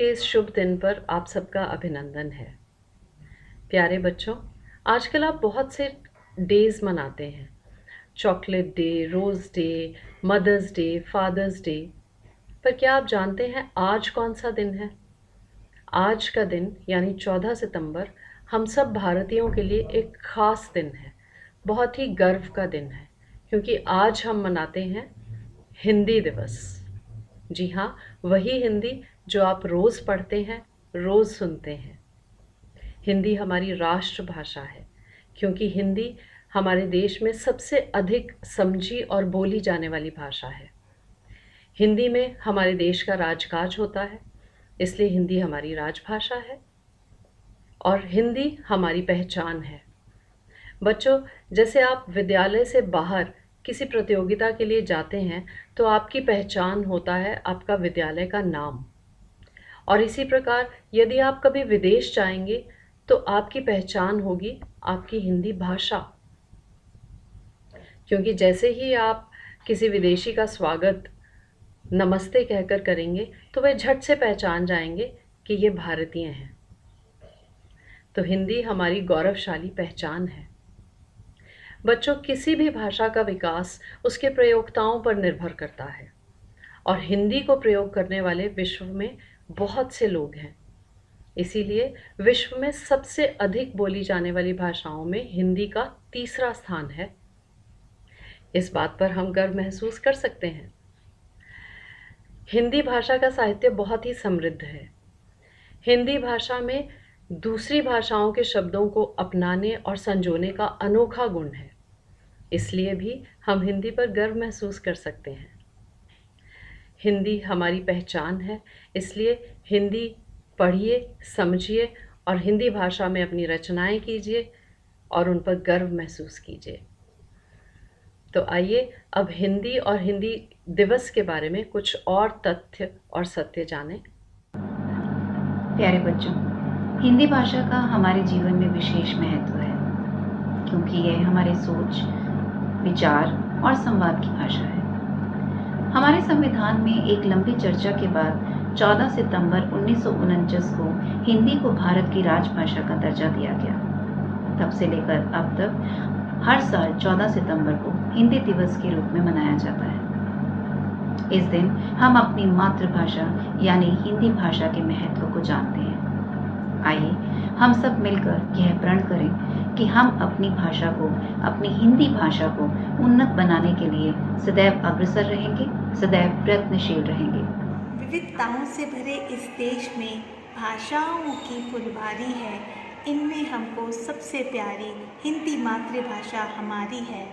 के इस शुभ दिन पर आप सबका अभिनंदन है। प्यारे बच्चों, आजकल आप बहुत से डेज़ मनाते हैं। Chocolate day, rose day, mother's day, father's day. पर क्या आप जानते हैं आज कौन सा दिन है? आज का दिन यानी 14 सितंबर हम सब भारतीयों के लिए एक ख़ास दिन है। बहुत ही गर्व का दिन है, क्योंकि आज हम मनाते हैं हिंदी दिवस। जी हाँ, वही हिंदी जो आप रोज़ पढ़ते हैं, रोज़ सुनते हैं। हिंदी हमारी राष्ट्रभाषा है, क्योंकि हिंदी हमारे देश में सबसे अधिक समझी और बोली जाने वाली भाषा है। हिंदी में हमारे देश का राजकाज होता है, इसलिए हिंदी हमारी राजभाषा है और हिंदी हमारी पहचान है। बच्चों, जैसे आप विद्यालय से बाहर किसी प्रतियोगिता के लिए जाते हैं, तो आपकी पहचान होता है आपका विद्यालय का नाम। और इसी प्रकार यदि आप कभी विदेश जाएंगे, तो आपकी पहचान होगी आपकी हिंदी भाषा। क्योंकि जैसे ही आप किसी विदेशी का स्वागत नमस्ते कहकर करेंगे, तो वे झट से पहचान जाएंगे कि ये भारतीय हैं। तो हिंदी हमारी गौरवशाली पहचान है। बच्चों, किसी भी भाषा का विकास उसके प्रयोक्ताओं पर निर्भर करता है और हिंदी को प्रयोग करने वाले विश्व में बहुत से लोग हैं। इसीलिए विश्व में सबसे अधिक बोली जाने वाली भाषाओं में हिंदी का तीसरा स्थान है। इस बात पर हम गर्व महसूस कर सकते हैं। हिंदी भाषा का साहित्य बहुत ही समृद्ध है। हिंदी भाषा में दूसरी भाषाओं के शब्दों को अपनाने और संजोने का अनोखा गुण है। इसलिए भी हम हिंदी पर गर्व महसूस कर सकते हैं। हिंदी हमारी पहचान है, इसलिए हिंदी पढ़िए, समझिए और हिंदी भाषा में अपनी रचनाएं कीजिए और उन पर गर्व महसूस कीजिए। तो आइए अब हिंदी और हिंदी दिवस के बारे में कुछ और तथ्य और सत्य जानें। प्यारे बच्चों, हिंदी भाषा का हमारे जीवन में विशेष महत्व है, क्योंकि यह हमारे सोच, विचार और संवाद की भाषा है। हमारे संविधान में एक लंबी चर्चा के बाद 14 सितंबर 1949 को हिंदी को भारत की राजभाषा का दर्जा दिया गया। तब से लेकर अब तक हर साल 14 सितंबर को हिंदी दिवस के रूप में मनाया जाता है। इस दिन हम अपनी मातृभाषा यानी हिंदी भाषा के महत्व को जानते हैं। आइए हम सब मिलकर यह प्रण करें कि हम अपनी भाषा को, अपनी हिंदी भाषा को उन्नत बनाने के लिए सदैव अग्रसर रहेंगे, सदैव प्रयत्नशील रहेंगे। विविधताओं से भरे इस देश में भाषाओं की फुलवारी है। इनमें हमको सबसे प्यारी हिंदी मातृभाषा हमारी है।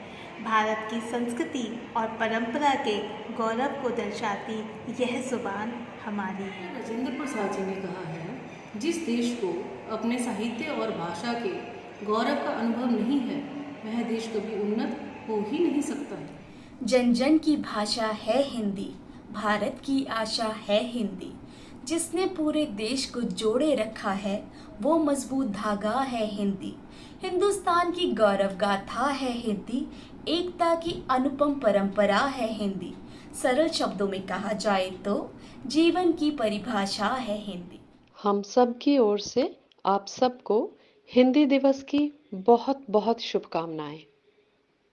भारत की संस्कृति और परंपरा के गौरव को दर्शाती यह जुबान हमारी है। राजेंद्र प्रसाद जी ने कहा है, जिस देश को अपने साहित्य और भाषा के गौरव का अनुभव नहीं है, वह देश कभी उन्नत हो ही नहीं सकता है। जन जन की भाषा है हिंदी, भारत की आशा है हिंदी। जिसने पूरे देश को जोड़े रखा है, वो मजबूत धागा है हिंदी। हिंदुस्तान की गौरव गाथा है हिंदी, एकता की अनुपम परंपरा है हिंदी। सरल शब्दों में कहा जाए तो जीवन की परिभाषा है हिंदी। हम सब की ओर से आप सबको हिंदी दिवस की बहुत बहुत शुभकामनाएं।